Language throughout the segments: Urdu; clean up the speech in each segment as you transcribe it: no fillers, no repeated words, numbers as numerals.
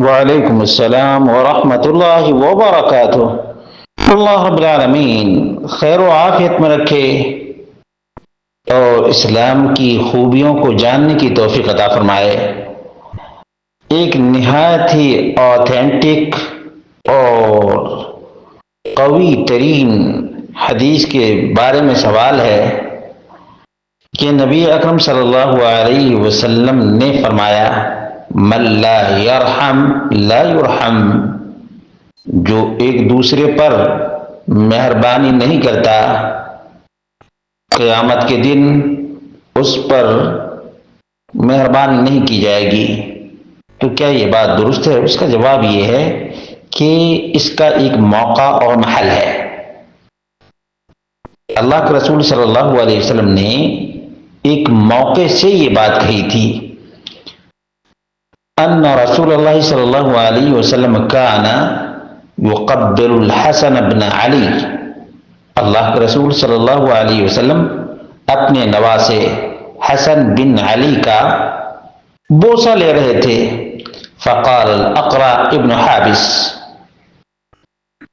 وعلیکم السلام ورحمۃ اللہ وبرکاتہ۔ اللہ رب العالمین خیر و عافیت میں رکھے اور اسلام کی خوبیوں کو جاننے کی توفیق عطا فرمائے۔ ایک نہایت ہی آتھینٹک اور قوی ترین حدیث کے بارے میں سوال ہے کہ نبی اکرم صلی اللہ علیہ وسلم نے فرمایا من لا یرحم لا یرحم، جو ایک دوسرے پر مہربانی نہیں کرتا قیامت کے دن اس پر مہربانی نہیں کی جائے گی۔ تو کیا یہ بات درست ہے؟ اس کا جواب یہ ہے کہ اس کا ایک موقع اور محل ہے۔ اللہ کے رسول صلی اللہ علیہ وسلم نے ایک موقع سے یہ بات کہی تھی، ان رسول اللہ صلی اللہ علیہ وسلم کان یقبل الحسن بن علی، اللہ کے رسول صلی اللہ علیہ وسلم اپنے نواسے حسن بن علی کا بوسہ لے رہے تھے۔ فقال الاقرع ابن حابس،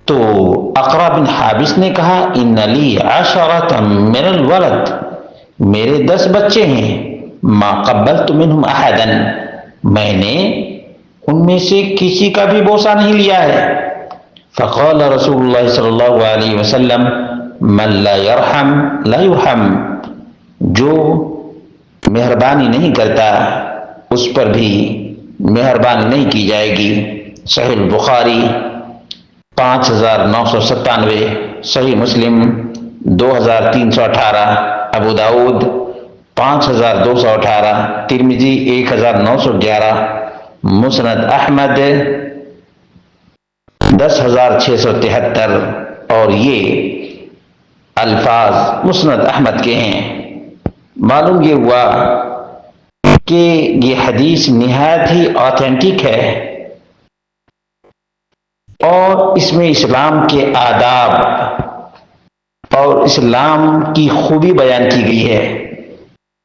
تو اقرع بن حابس نے کہا ان لی عشرۃ من الولد، میرے 10 بچے ہیں، ما قبلت منہم احدا، میں نے ان میں سے کسی کا بھی بوسہ نہیں لیا ہے۔ فقال رسول اللہ صلی اللہ علیہ وسلم من لا یرحم لا یرحم، جو مہربانی نہیں کرتا اس پر بھی مہربانی نہیں کی جائے گی۔ صحیح البخاری 5997، صحیح مسلم 2318، ابو داؤد 5218، ترمذی 1911، مسند احمد 10673، اور یہ الفاظ مسند احمد کے ہیں۔ معلوم یہ ہوا کہ یہ حدیث نہایت ہی آتھینٹک ہے اور اس میں اسلام کے آداب اور اسلام کی خوبی بیان کی گئی ہے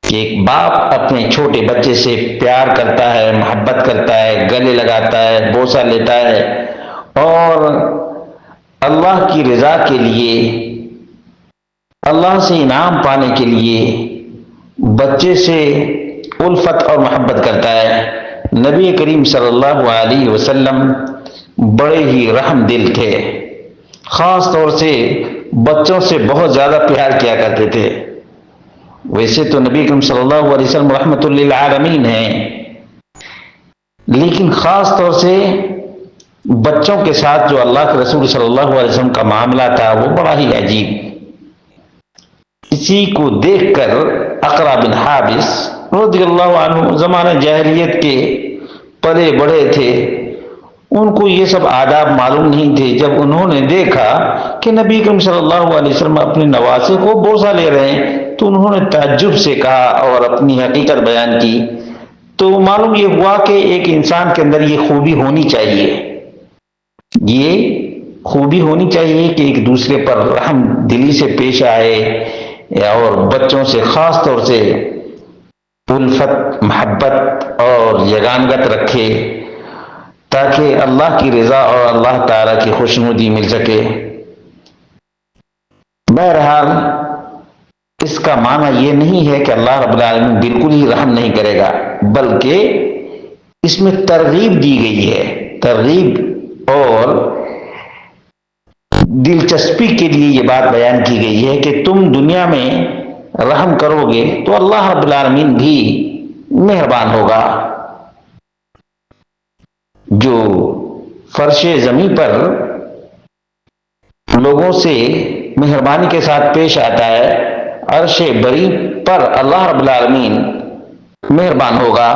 کہ ایک باپ اپنے چھوٹے بچے سے پیار کرتا ہے، محبت کرتا ہے، گلے لگاتا ہے، بوسہ لیتا ہے، اور اللہ کی رضا کے لیے، اللہ سے انعام پانے کے لیے بچے سے الفت اور محبت کرتا ہے۔ نبی کریم صلی اللہ علیہ وسلم بڑے ہی رحم دل تھے، خاص طور سے بچوں سے بہت زیادہ پیار کیا کرتے تھے۔ ویسے تو نبی کریم صلی اللہ علیہ وسلم رحمۃ للعالمین ہیں، لیکن خاص طور سے بچوں کے ساتھ جو اللہ کے رسول صلی اللہ علیہ وسلم کا معاملہ تھا وہ بڑا ہی عجیب۔ اسی کو دیکھ کر اقرع بن حابس رضی اللہ عنہ زمانہ جاہلیت کے پلے بڑے تھے، ان کو یہ سب آداب معلوم نہیں تھے۔ جب انہوں نے دیکھا کہ نبی کریم صلی اللہ علیہ وسلم اپنے نواسے کو بوسہ لے رہے ہیں تو انہوں نے تعجب سے کہا اور اپنی حقیقت بیان کی۔ تو معلوم یہ ہوا کہ ایک انسان کے اندر یہ خوبی ہونی چاہیے، یہ خوبی ہونی چاہیے کہ ایک دوسرے پر رحم دلی سے پیش آئے اور بچوں سے خاص طور سے الفت، محبت اور یگانگت رکھے تاکہ اللہ کی رضا اور اللہ تعالیٰ کی خوشنودی مل سکے۔ بہرحال اس کا معنی یہ نہیں ہے کہ اللہ رب العالمین بالکل ہی رحم نہیں کرے گا، بلکہ اس میں ترغیب دی گئی ہے، ترغیب اور دلچسپی کے لیے یہ بات بیان کی گئی ہے کہ تم دنیا میں رحم کرو گے تو اللہ رب العالمین بھی مہربان ہوگا۔ جو فرش زمین پر لوگوں سے مہربانی کے ساتھ پیش آتا ہے، عرش بری پر اللہ رب العالمین مہربان ہوگا۔